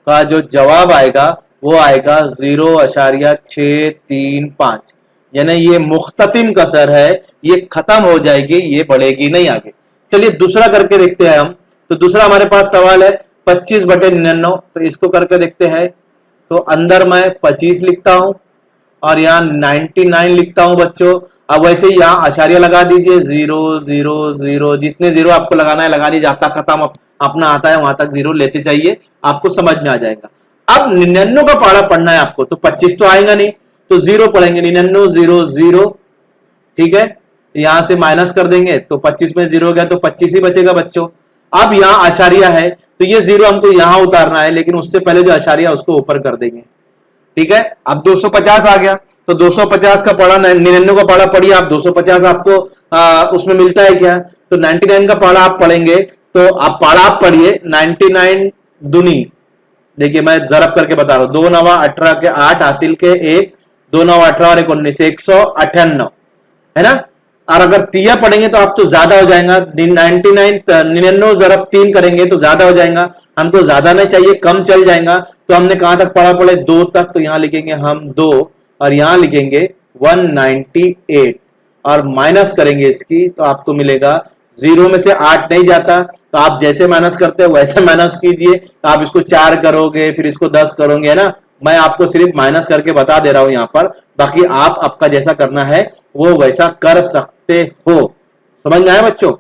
[SPEAKER 1] का जो जवाब आएगा वो आएगा 0.635, यानी ये मुख्ततिम कसर है, ये खत्म हो जाएगी, ये बढ़ेगी नहीं आगे। चलिए दूसरा करके देखते हैं हम। तो दूसरा हमारे पास सवाल है 25 बटे 99, तो इसको करके देखते हैं। तो अंदर मैं 25 लिखता हूं और यहाँ 99 लिखता हूं बच्चों। अब वैसे ही यहाँ आशारिया लगा दीजिए, 0 0 0, जितने 0 आपको लगाना है लगा दीजिए, जहां तक खत्म अपना आता है वहां तक 0 लेते जाइए, आपको समझ में आ जाएगा। अब 99 का पारा पढ़ना है आपको, तो 25 तो आएगा नहीं, तो 0 पढ़ेंगे, 99 0 0, ठीक है। यहां से माइनस कर देंगे, तो 25 में 0 गया तो 25 ही बचेगा बच्चों। अब यहां आशारिया है, तो ये 0 हमको यहां उतारना है, लेकिन उससे पहले जो आशारिया उसको ऊपर कर देंगे, ठीक है। अब 250 आ गया, तो 250 का पढ़ा 99 का पढ़ा पढ़िए आप, 250 आपको उसमें मिलता है क्या, तो 99 का पढ़ा आप पढ़ेंगे, तो आप पढ़ा आप पढ़िए 99 दुनी, देखिए मैं जरब करके बता रहा हूं, 2 9 18 के 8 हासिल के 1, 2 9 18 और 1 19, 198 है ना। और अगर तिया पढ़ेंगे तो आप तो ज्यादा हो जाएगा, 99 जरब 3 करेंगे तो ज्यादा हो जाएगा, हमको ज्यादा नहीं चाहिए, कम चल जाएगा। तो हमने कहां तक पढ़ा पढ़े 2 तक, तो यहां लिखेंगे हम 2 और यहां लिखेंगे 198 और माइनस करेंगे इसकी, तो आपको मिलेगा 0 में से 8 नहीं जाता, तो आप जैसे माइनस करते हो वैसे माइनस कीजिए। तो आप इसको 4 करोगे, फिर इसको 10 करोगे, है ना। मैं आपको सिर्फ माइनस करके बता दे रहा हूं यहां पर, बाकी आप आपका जैसा करना है वो वैसा कर सकते हो। समझ में आया बच्चों?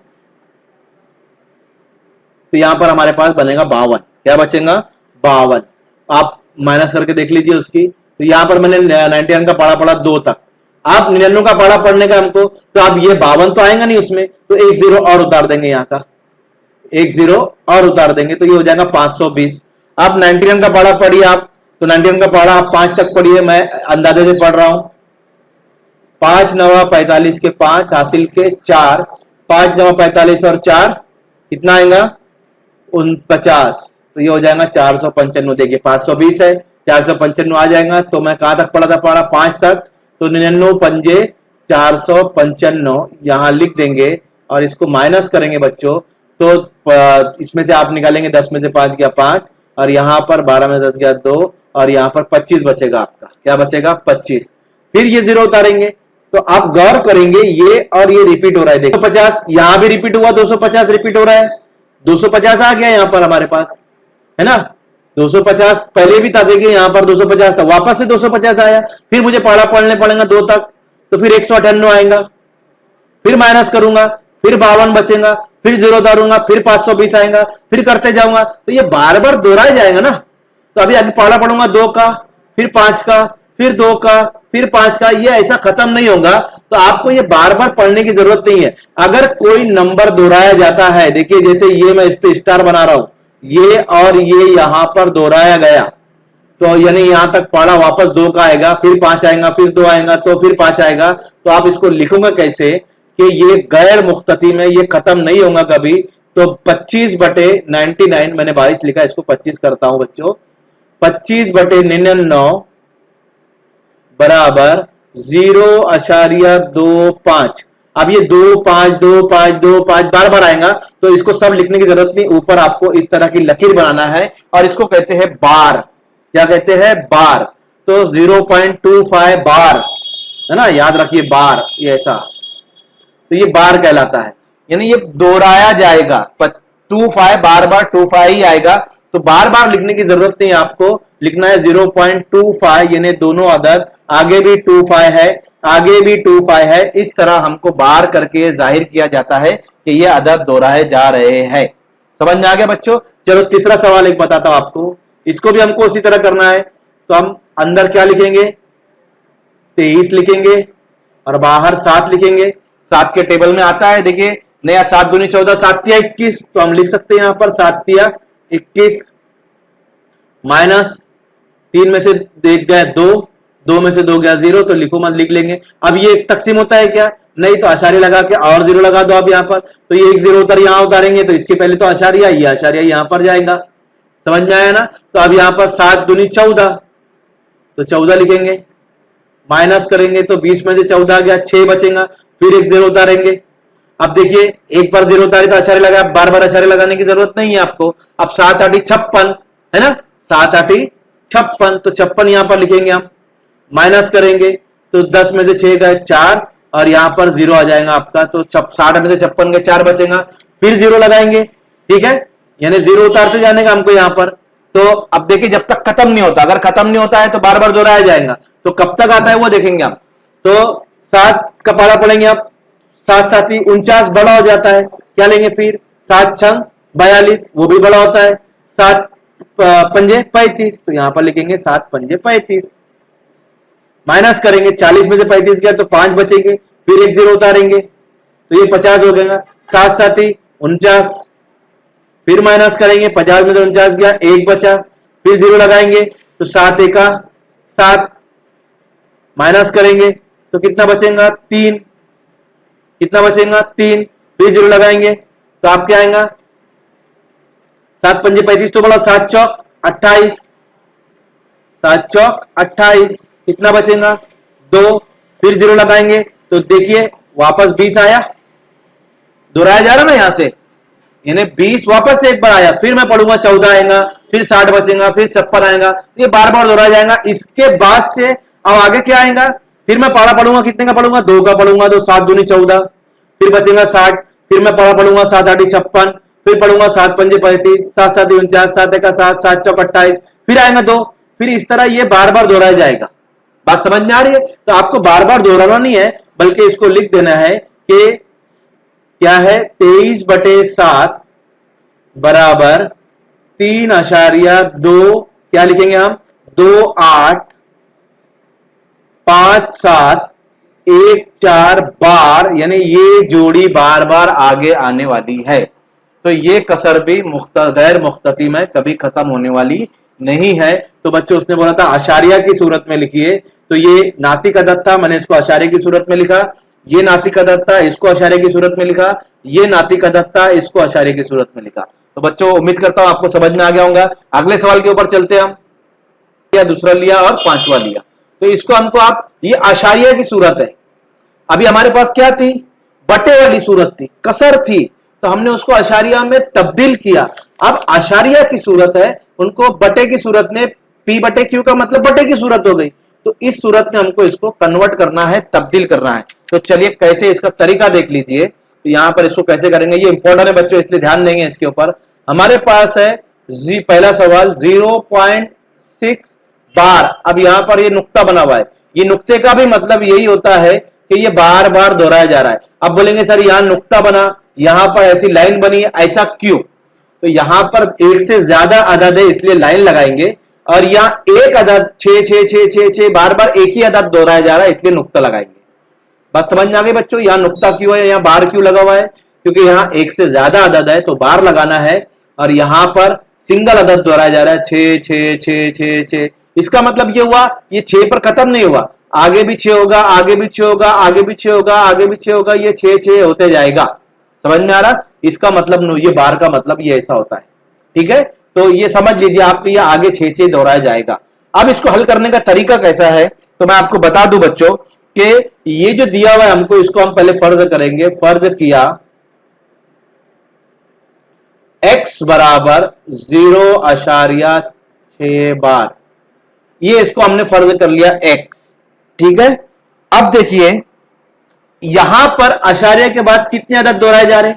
[SPEAKER 1] तो यहां पर हमारे पास बनेगा 52, क्या बचेगा 52, आप माइनस करके देख लीजिए उसकी। तो यहां पर मैंने 99 का पढ़ा पढ़ा 2 तक, आप 99 का पढ़ा पढ़ने का हमको, तो आप ये 52 तो आएगा नहीं उसमें, तो 1 0 और उतार देंगे, यहां का 1 0 और उतार देंगे, तो ये हो जाएगा 520। आप 99 का पढ़ा पढ़िए आप, तो 99 का पढ़ा आप 5 तक पढ़िए, मैं अंदाजे से पढ़ रहा हूं। 5 9 45 के 5 हासिल के 4, 5 9 45 और 4 कितना आएगा 49, तो ये हो जाएगा 495। देखिए 520 है, 495 आ जाएगा। तो मैं कहां तक पढ़ा था, पढ़ा 5 तक, तो 99 पंजे 495 यहां लिख देंगे और इसको माइनस करेंगे बच्चों। तो इसमें से आप निकालेंगे 10 में से 5 गया 5, और यहां पर 12 में 10 गया 2, और यहां पर 25 बचेगा आपका, क्या बचेगा 25। फिर ये 0 उतारेंगे, तो आप गौर करेंगे ये और ये रिपीट हो रहा है, देखो 250 यहां भी रिपीट हुआ, 250 रिपीट हो रहा है, 250 आ गया यहां पर हमारे पास, है ना। 250 पहले भी था, देखिए यहां पर 250 था, वापस से 250 आया। फिर मुझे पढ़ा पढ़ने पड़ेगा 2 तक, तो फिर 198 आएगा, फिर माइनस करूंगा, फिर 52 बचेगा, फिर 0 उतारूंगा, फिर 520 आएगा, फिर करते जाऊंगा, तो ये बार बार दोहराया जाएगा ना। तो अभी आगे पढ़ा पढ़ूंगा 2 का, फिर 5 का, फिर 2 का, फिर 5 का, ये ऐसा खत्म नहीं होगा। तो आपको ये बार बार पढ़ने की जरूरत नहीं है। अगर कोई नंबर दोहराया जाता है, देखिए जैसे ये मैं इस पे स्टार बना रहा हूं, ये और ये यहां पर दोहराया गया, तो यानी यहां तक पढ़ा, वापस 2 का आएगा, फिर 5 आएगा, फिर 2 आएगा, तो फिर 5 आएगा। तो आप इसको लिखोगे कैसे कि ये गैर मुख्ततिम है, ये खत्म नहीं होगा कभी। तो 25/99, मैंने 22 लिखा, इसको 25 करता हूं बच्चों, 25/99 बराबर 0.25। अब ये 2 5 2 5 2 5 बार बार आएगा, तो इसको सब लिखने की जरूरत नहीं, ऊपर आपको इस तरह की लकीर बनाना है, और इसको कहते हैं बार। क्या कहते हैं? बार। तो 0.25 बार, है ना, याद रखिए बार, ये ऐसा, तो ये बार कहलाता है, यानी ये दोहराया जाएगा। 25 बार बार 25 ही आएगा, तो बार बार लिखने की जरूरत नहीं, आपको लिखना है 0.25, यानी दोनों अदद, आगे भी 25 है, आगे भी 25 है, इस तरह हमको बार करके जाहिर किया जाता है कि ये अदद दोहराए जा रहे हैं। समझ में आ गया बच्चों? चलो तीसरा सवाल एक बताता हूं आपको, इसको भी हमको उसी तरह करना है। तो हम अंदर क्या लिखेंगे? 23 लिखेंगे, और बाहर 7 लिखेंगे। 7 के टेबल में आता है, देखिए नया 7 दूनी 14, 7 तिया 21, तो हम लिख सकते हैं यहां पर 7 तिया 21, माइनस 3 में से देख गए 2, 2 में से 2 गया 0, तो लिखो मत, लिख लेंगे। अब ये तकसीम होता है क्या? नहीं, तो आशार्य लगा के और 0 लगा दो आप यहां पर, तो ये 1 0 उतर यहां उतारेंगे, तो इसके पहले तो आशार्य, ये आशार्य यहां पर जाएगा। समझ में आया ना? तो अब यहां पर 7 दूनी 14, तो 14 लिखेंगे, माइनस करेंगे तो 20 में से 14 गया, 6 बचेगा, फिर 1 0 उतारेंगे। अब देखिए एक बार 0 उतारे तो आशार्य लगा, बार बार आशार्य लगाने की जरूरत नहीं है आपको। अब 7 8 56, है ना, 7 8 56, तो 56 यहां पर लिखेंगे हम, माइनस करेंगे तो 10 में से 6 गए 4, और यहां पर 0 आ जाएगा आपका, तो 60 में से 56 गए 4 बचेगा, फिर 0 लगाएंगे। ठीक है, यानी 0 उतारते जाने का हमको यहां पर। तो अब देखिए जब तक खत्म नहीं होता, अगर खत्म नहीं होता है तो बार बार दोहराया जाएगा, तो कब तक आता है वो देखेंगे आप। तो 7 का पढ़ा पढ़ेंगे आप, 7 7 49 बड़ा हो जाता है, क्या लेंगे फिर? 7 6 42, वो भी बड़ा होता है, 7 5 35, तो यहां पर लिखेंगे 7 5 35, माइनस करेंगे 40 में से 35 गया तो 5 बचेंगे, फिर 1 0 उतारेंगे, तो ये 50 हो गएगा, 7 7 49, फिर माइनस करेंगे 50 में से 49 गया, 1 बचा, फिर 0 लगाएंगे तो 7 1 7, माइनस करेंगे तो कितना बचेगा? 3, कितना बचेगा? 3, फिर 0 लगाएंगे तो आप क्या आएगा? 7 5 35, तो बोला 7 चौक 28, 7 चौक 28, कितना बचेगा? 2, फिर 0 लगाएंगे तो देखिए वापस 20 आया, दोहराया जा रहा ना यहां से, यानी 20 वापस से एक बार आया, फिर मैं पढ़ूंगा 14 आएगा, फिर 60 बचेगा, फिर 56 आएगा, ये बार बार दोहराया जाएगा। इसके बाद से अब आगे क्या आएगा? फिर मैं पढ़ा पढ़ूंगा, कितने का पढ़ूंगा? 2 का पढ़ूंगा, तो 7 दूनी 14, फिर बचेगा 60, फिर मैं पढ़ा पढ़ूंगा 7 8 56, फिर पढ़ूंगा 7 5 35, 7 7 49, 7 1 7, 7 चौक 28, फिर आएगा 2, फिर इस तरह ये बार बार दोहराया जाएगा। बात समझ में आ रही है? तो आपको बार बार दोहराना नहीं है, बल्कि इसको लिख देना है कि क्या है? 23/7 बराबर 3.2, क्या लिखेंगे हम? 2 8 5 7 1 4 बार, यानी ये जोड़ी बार बार आगे आने वाली है। तो ये कसर भी गैर मुख्ततिम है, कभी खत्म होने वाली नहीं है। तो बच्चों उसने बोला था आशारिया की सूरत में लिखिए, तो ये नातिक अदद था, मैंने इसको आशारिया की सूरत में लिखा, ये नातिक अदद था, इसको आशारिया की सूरत में लिखा, ये नातिक अदद था, इसको आशारिया की सूरत में लिखा। तो बच्चों उम्मीद करता हूं आपको समझ में आ गया होगा। अगले सवाल के ऊपर चलते हैं हम, या दूसरा लिया और 5वां लिया, तो इसको हमको आप, ये आशारिया की सूरत है। अभी हमारे पास क्या थी? बटे वाली सूरत थी, कसर थी, तो हमने उसको आशारिया में तब्दील किया। अब आशारिया की सूरत है, उनको बटे की सूरत में, P/Q का मतलब बटे की सूरत हो गई, तो इस सूरत में हमको इसको कन्वर्ट करना है, तब्दील करना है। तो चलिए कैसे, इसका तरीका देख लीजिए। तो यहां पर इसको कैसे करेंगे, ये इंपॉर्टेंट है बच्चों, इसलिए ध्यान देंगे इसके ऊपर। हमारे पास है पहला सवाल 0.6 बार। अब यहां पर ये नुक्ता बना हुआ है, ये नुक्ते का भी मतलब यही होता है कि ये बार बार दोहराया जा रहा है। अब बोलेंगे सर यहां नुक्ता बना, यहां पर ऐसी लाइन बनी, ऐसा क्यों? तो यहां पर एक से ज्यादा अदद है इसलिए लाइन लगाएंगे, और यहां एक अदद 6 6 6 6 6 बार बार एक ही अदद दोहराया जा रहा है, इसलिए नुक्ता लगाएंगे। बात समझ में आ गई बच्चों? यहां नुक्ता क्यों है, यहां बार क्यों लगा हुआ है? क्योंकि यहां एक से ज्यादा अदद है तो बार लगाना है, और यहां पर सिंगल अदद दोहराया जा रहा है 6 6 6 6 6। इसका मतलब ये हुआ ये 6 पर खत्म नहीं हुआ, आगे भी 6 होगा, आगे भी 6 होगा, आगे भी 6 होगा, आगे भी 6 होगा, ये 6 6 होते जाएगा। समझ में आ रहा? इसका मतलब ये बार का मतलब ये ऐसा होता है। ठीक है, तो ये समझ लीजिए आप, ये आगे 6 6 दोहराया जाएगा। अब इसको हल करने का तरीका कैसा है तो मैं आपको बता दूं बच्चों कि ये जो दिया हुआ है हमको, इसको हम पहले फर्ज करेंगे। फर्ज किया x बराबर 0.6 बार, ये इसको हमने फर्ज कर लिया x। ठीक है, अब देखिए यहां पर आशार्य के बाद कितने अदद दोहराए जा रहे?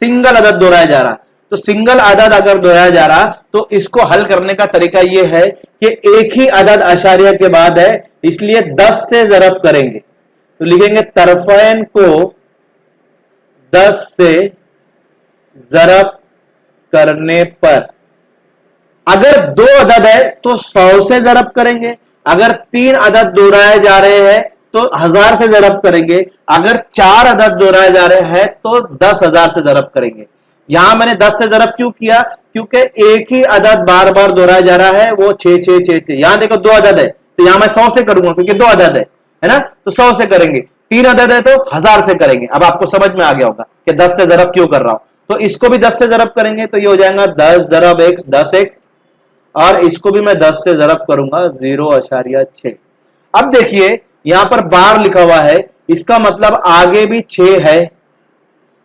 [SPEAKER 1] सिंगल अदद दोहराया जा रहा। तो सिंगल अदद अगर दोहराया जा रहा तो इसको हल करने का तरीका यह है कि एक ही अदद आशार्य के बाद है, इसलिए 10 से जरब करेंगे। तो लिखेंगे तरफैन को 10 से जरब करने पर, अगर 2 अदद है तो 100 से जरब करेंगे, अगर 3 अदद दोहराए जा रहे हैं तो 1000 से जरब करेंगे, अगर 4 अदद दोहराए जा रहे हैं तो 10,000 से जरब करेंगे। यहां मैंने 10 से जरब क्यों किया? क्योंकि एक ही अदद बार बार दोहराया जा रहा है, वो 6 6 6 6। यहां देखो 2 अदद है तो यहां मैं 100 से करूंगा क्योंकि 2 अदद है ना, तो 100 से करेंगे। 3 अदद है तो 1000 से करेंगे। अब आपको समझ में आ गया होगा कि 10 से जरब क्यों कर रहा हूं। तो इसको भी 10 से जरब करेंगे तो ये हो जाएगा 10 जरब x 10x, और इसको भी मैं 10 से जरब करूंगा 0.6। अब देखिए यहां पर बार लिखा हुआ है, इसका मतलब आगे भी 6 है,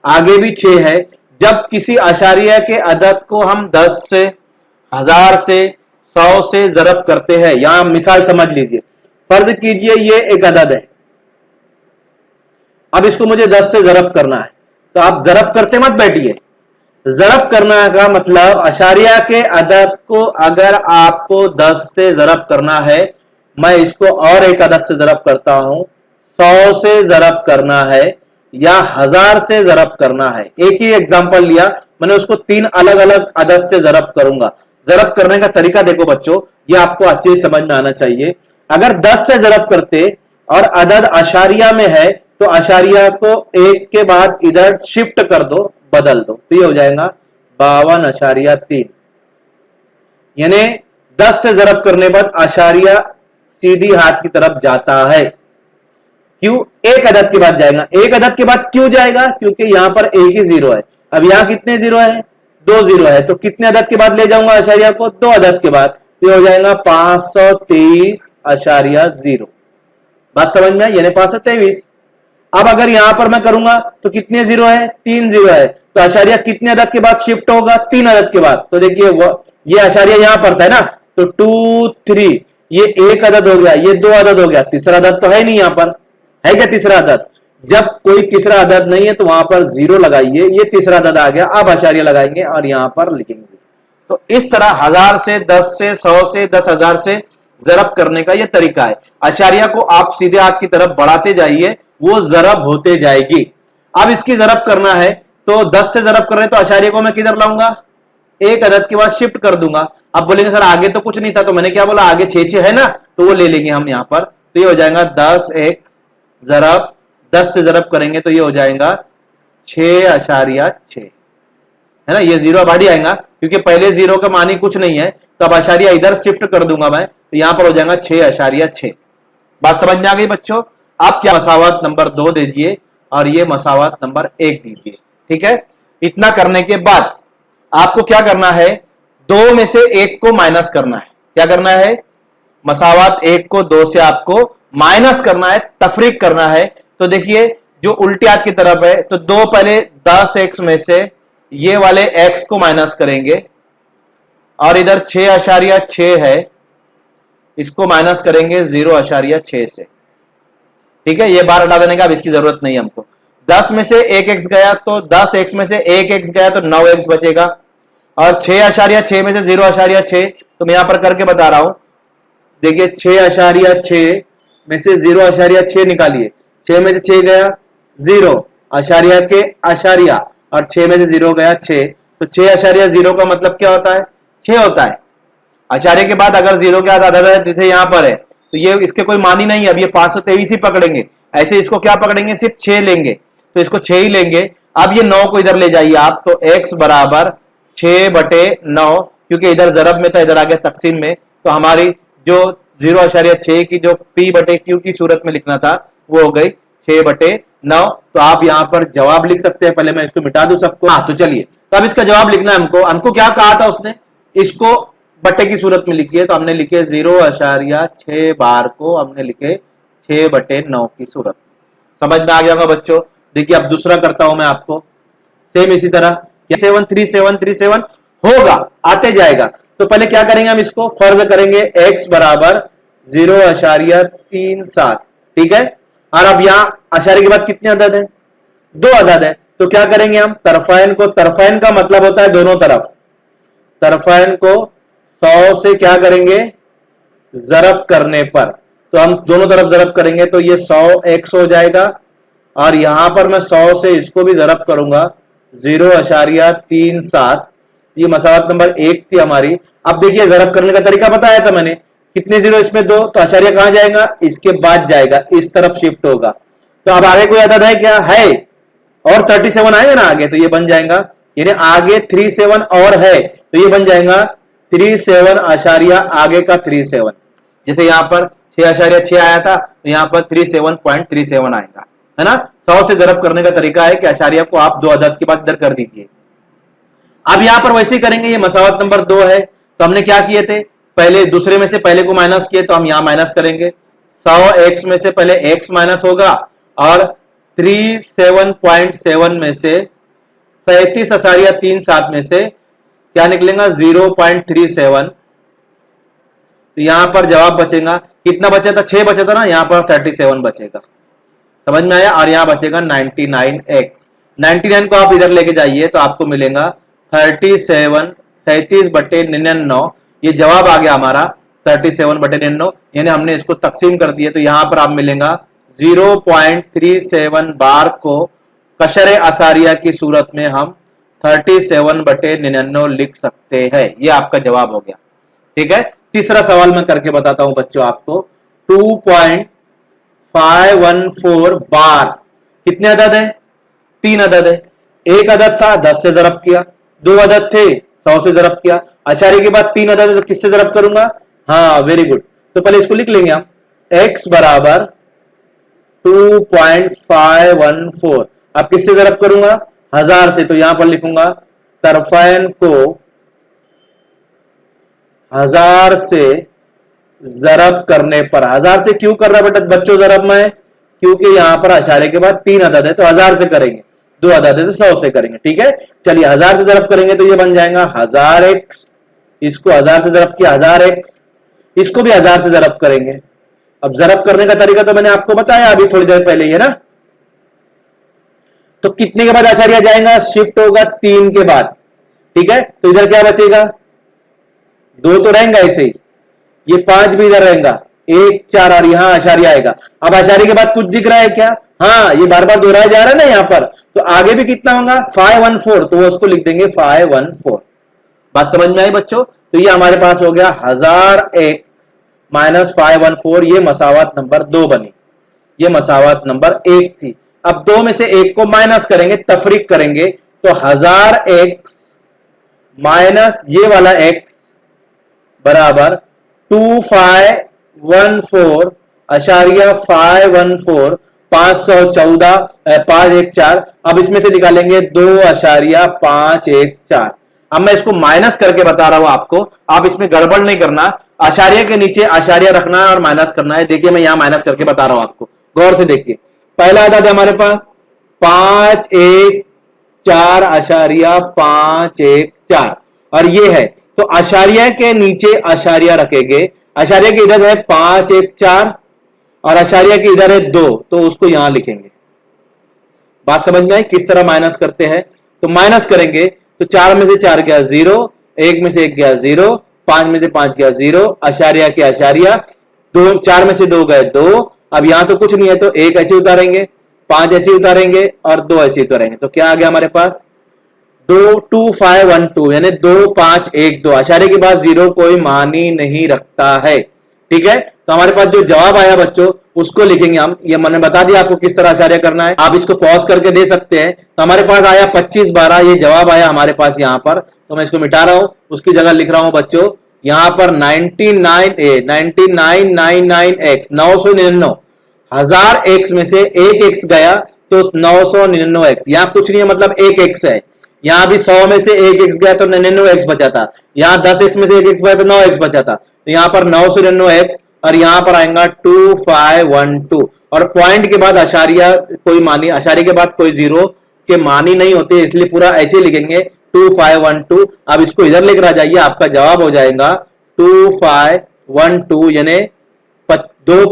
[SPEAKER 1] आगे भी 6 है। जब किसी आशारिया के अदद को हम 10 से, 1000 से, 100 से जरब करते हैं, यहां मिसाल समझ लीजिए, फर्ज कीजिए ये एक अदद है, अब इसको मुझे 10 से जरब करना है, तो आप जरब करते मत बैठिए। जरब करना का मतलब आशारिया के अदद को अगर आपको 10 से जरब करना है, मैं इसको और एक अदद से जरब करता हूं, 100 से जरब करना है या 1000 से जरब करना है। एक ही एग्जांपल लिया मैंने, उसको 3 अलग अलग अदद से जरब करूंगा। जरब करने का तरीका देखो बच्चों, ये आपको अच्छे से समझ में आना चाहिए। अगर 10 से जरब करते और अदद आशारिया में है तो आशारिया को एक के बाद इधर शिफ्ट कर दो, बदल दो, तो ये हो जाएगा 52.3। यानी 10 से जरब करने पर आशारिया सीधी हाथ की तरफ जाता है। क्यों? एक अदद के बाद जाएगा। एक अदद के बाद क्यों जाएगा? क्योंकि यहां पर एक ही जीरो है। अब यहां कितने जीरो है? 2 जीरो है, तो कितने अदद के बाद ले जाऊंगा आशारिया को? 2 अदद के बाद, तो हो जाएगा 523.0। बात समझ में आई? यानी 523। अब अगर यहां पर मैं करूंगा तो कितने जीरो है? 3 जीरो है, तो आशारिया कितने अदद के बाद शिफ्ट होगा? 3 अदद के बाद। तो देखिए ये आशारिया यहां पर था ना, तो 2 3, ये एक अदद हो गया, ये 2 अदद हो गया, तीसरा अदद तो है नहीं यहां पर, है क्या तीसरा अदद? जब कोई तीसरा अदद नहीं है तो वहां पर 0 लगाइए, ये तीसरा अदद आ गया। अब आशारिया लगाएंगे और यहां पर लिखेंगे। तो इस तरह 1000 से, 10 से, 100 से, 10,000 से जरब करने का यह तरीका है। आशारिया को आप सीधे हाथ की तरफ बढ़ाते जाइए, वो जरब होते जाएगी। अब इसकी जरब करना है तो 10 से जरब कर रहे हैं तो आशारिया को मैं किधर लाऊंगा? एक अदद के बाद शिफ्ट कर दूंगा। अब बोलेंगे सर आगे तो कुछ नहीं था, तो मैंने क्या बोला? आगे 6 6 है ना, तो वो ले लेंगे हम यहां पर। तो ये हो जाएगा 10 एक जरब, 10 से जरब करेंगे तो ये हो जाएगा 6.6, है ना। ये जीरो बाड़ी आएगा क्योंकि पहले जीरो का मानी कुछ नहीं है, तो अब आशारिया इधर शिफ्ट कर दूंगा मैं, तो यहां पर हो जाएगा 6.6। बात समझ में आ गई बच्चों? आप क्या मसावत नंबर 2 दीजिए और ये मसावत नंबर 1 दीजिए। ठीक है, इतना करने के बाद आपको क्या करना है? 2 में से 1 को माइनस करना है। क्या करना है? मसावत 1 को 2 से आपको माइनस करना है, तफरीक करना है। तो देखिए जो उल्टी हाथ की तरफ है, तो 2 पहले 10x में से ये वाले x को माइनस करेंगे, और इधर 6.6 है, इसको माइनस करेंगे 0.6 से। ठीक है, ये बार हटा देने का, अब इसकी जरूरत नहीं हमको। 10 में से 1x गया तो 10x में से 1x गया तो 9x बचेगा, और 6.6 में से 0.6, तो मैं यहां पर करके बता रहा हूं। देखिए 6.6 में से 0.6 निकालिए, 6 में से 6 गया 0, आशारिया के आशारिया, और 6 में से 0 गया 6, तो 6.0 का मतलब क्या होता है? 6 होता है। आचार्य के बाद अगर 0 के बाद अदद है, जैसे यहां पर है, तो ये इसके कोई मान ही नहीं है। अब ये 523 ही पकड़ेंगे, ऐसे इसको क्या पकड़ेंगे, सिर्फ 6 लेंगे, तो इसको 6 ही लेंगे। अब ये 9 को इधर ले जाइए आप, तो x बराबर 6/9, क्योंकि इधर जरब में था, इधर आ गया तकसीम में, तो हमारी जो 0.6 की जो p/q की सूरत में लिखना था वो हो गई 6/9। तो आप यहां पर जवाब लिख सकते हैं। पहले मैं इसको मिटा दूं सबको। हाँ, तो चलिए, तो अब इसका जवाब लिखना है हमको क्या कहा था उसने, इसको बट्टे की सूरत में लिखी है, तो हमने लिखे 0.6 बार को हमने लिखे 6/9 की सूरत। समझ में आ गया होगा बच्चों। देखिए अब दूसरा करता हूं मैं आपको, सेम इसी तरह 73737 होगा, आते जाएगा। तो पहले क्या करेंगे, हम इसको फर्ज करेंगे x बराबर 0.37, ठीक है। और अब यहां अशारे के बाद कितने अदद है, 2 अदद है, तो क्या करेंगे हम, तरफैन को, तरफैन का मतलब होता है दोनों तरफ, तरफैन को 100 से क्या करेंगे, जरब करने पर, तो हम दोनों तरफ जरब करेंगे, तो ये 100x हो जाएगा, और यहां पर मैं 100 से इसको भी जरब करूंगा 0.37, ये मसावत नंबर 1 थी हमारी। अब देखिए जरब करने का तरीका बताया था मैंने, कितने 0 इसमें 2, तो अशारिया कहां जाएगा, इसके बाद जाएगा, इस तरफ शिफ्ट होगा। तो अब आगे कोई अदद है क्या, है, और 37 आएगा ना आगे, तो ये बन जाएगा, यानी आगे 37 और है, तो ये बन जाएगा 37 आशारिया आगे का 37। जैसे यहां पर 6.6 आया था, तो यहां पर 37.37 आएगा, है ना। 100 से जरब करने का तरीका है कि आशारिया को आप 2 अदद के बाद इधर कर दीजिए। अब यहां पर वैसे ही करेंगे, ये मसावत नंबर 2 है, तो हमने क्या किए थे, पहले दूसरे में से पहले को माइनस किए, तो हम यहां माइनस करेंगे। 100x में से पहले x माइनस होगा, और 37.7 में से 37.37 में से क्या निकलेगा, 0.37, तो यहां पर जवाब बचेगा, कितना बचा था, 6 बचा था ना, यहां पर 37 बचेगा। समझ में आया। और यहां बचेगा 99x, 99 को आप इधर लेके जाइए, तो आपको मिलेगा 37/99, ये जवाब आ गया हमारा 37/99, यानी हमने इसको तकसीम कर दिए, तो यहां पर आप मिलेगा 0.37 बार को कशरे असारिया की सूरत में हम 37/99 लिख सकते हैं। ये आपका जवाब हो गया, ठीक है। तीसरा सवाल मैं करके बताता हूं बच्चों आपको, 2.514 बार, कितने अदद है, 3 अदद है। एक अदद था 10 से जरब किया, 2 अदद थे 100 से जरब किया, अशारे के बाद 3 अदद है, तो किससे जरब करूंगा, हाँ वेरी गुड, तो पहले इसको लिख लेंगे हम, x बराबर 2.514, अब किससे जरब करूंगा, 1000 से, तो यहां पर लिखूंगा तरफैन को 1000 से जरब करने पर, 1000 से क्यों कर रहा बेटा बच्चों जरब में, क्योंकि यहां पर अशारे के बाद 3 अदद है, तो 1000 से करेंगे, 2 अदद है तो 100 से करेंगे, ठीक है। चलिए 1000 से जरब करेंगे, तो ये बन जाएगा 1000x, इसको 1000 से जरब किया 1000x, इसको भी 1000 से जरब करेंगे। अब जरब करने का तरीका तो मैंने आपको बताया अभी थोड़ी देर पहले ही, है ना। तो कितने के बाद आशारिया जाएगा, शिफ्ट होगा 3 के बाद, ठीक है। तो इधर क्या बचेगा, 2 तो रहेगा ऐसे ही, ये 5 भी इधर रहेगा, 1 4, और यहां आशारिया आएगा। अब आशारी के बाद कुछ दिख रहा है क्या, हाँ ये बार बार दोहराया जा रहा है ना यहाँ पर, तो आगे भी कितना होगा 514, तो वो उसको लिख देंगे 514। बात समझ में आई बच्चों। तो ये हमारे पास हो गया 1000x माइनस 514, ये मसावत नंबर 2 बनी, ये मसावत नंबर 1 थी। अब 2 में से 1 को माइनस करेंगे, तफरीक करेंगे, तो 1000x माइनस ये वाला x बराबर 2514 अशारिया 514, 514, 514, अब इसमें से निकालेंगे 2.514। अब मैं इसको माइनस करके बता रहा हूं आपको, आप इसमें गड़बड़ नहीं करना, आशारिया के नीचे आशारिया रखना है और माइनस करना है। देखिए मैं यहां माइनस करके बता रहा हूं आपको, गौर से देखिए। पहला अदद है हमारे पास 514.514, और ये है, तो आशारिया के नीचे आशारिया रखेंगे, आशारिया के इधर है 514 और आशारिया के इधर है 2, तो उसको यहां लिखेंगे। बात समझ में आई किस तरह माइनस करते हैं। तो माइनस करेंगे, तो 4 में से 4 गया 0, 1 में से 1 गया 0, 5 में से 5 गया 0, आशारिया के आशारिया, 2 4 में से 2 गए 2, अब यहां तो कुछ नहीं है, तो 1 ऐसे उतारेंगे, 5 ऐसे उतारेंगे और 2 ऐसे उतारेंगे, तो क्या आ गया हमारे पास 2512 यानी 2512 आशार्य के बाद जीरो कोई मानी नहीं रखता है। ठीक है, तो हमारे पास जो जवाब आया बच्चों उसको लिखेंगे हम। ये मैंने बता दिया आपको किस तरह आशार्य करना है, आप इसको पॉज करके दे सकते हैं। तो हमारे पास आया 2512, ये जवाब आया हमारे पास यहाँ पर। तो मैं इसको मिटा रहा हूं, उसकी जगह लिख रहा हूं बच्चों यहां पर 99x 999 1000 x में से एक x गया तो 999x, यहां कुछ नहीं है मतलब एक x है। यहां भी 100 में से एक x गया तो 99x बचा था, यहां 10x में से एक x बचा तो 9x बचा था। तो यहां पर 999x और यहां पर आएगा 2512 और पॉइंट के बाद आशार्य कोई मानी, आशार्य के बाद कोई जीरो के मानी नहीं होते, इसलिए पूरा ऐसे लिखेंगे 2512। अब इसको इधर लेकर आ जाइए, आपका जवाब हो जाएगा 2512 यानी 12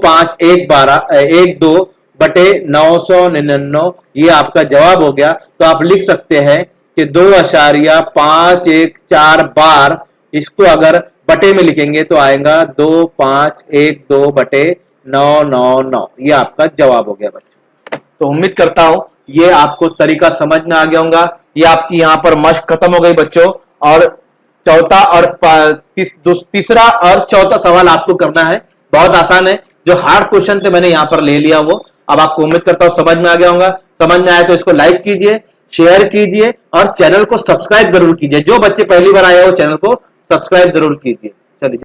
[SPEAKER 1] बटे 999, ये आपका जवाब हो गया। तो आप लिख सकते हैं कि 2.514 बार इसको अगर बटे में लिखेंगे तो आएगा 2512 बटे 999, ये आपका जवाब हो गया बच्चों। तो उम्मीद करता हूं ये आपको तरीका समझ में आ गया होगा। ये आपकी यहां पर मश्क खत्म हो गई बच्चों, और चौथा और तीसरा और चौथा सवाल आपको करना है, बहुत आसान है। जो हार्ड क्वेश्चन थे मैंने यहां पर ले लिया वो, अब आपको उम्मीद करता हूं समझ में आ गया होगा। समझ में आया तो इसको लाइक कीजिए, शेयर कीजिए और चैनल को सब्सक्राइब जरूर कीजिए। जो बच्चे पहली बार आए हो चैनल को सब्सक्राइब जरूर कीजिए।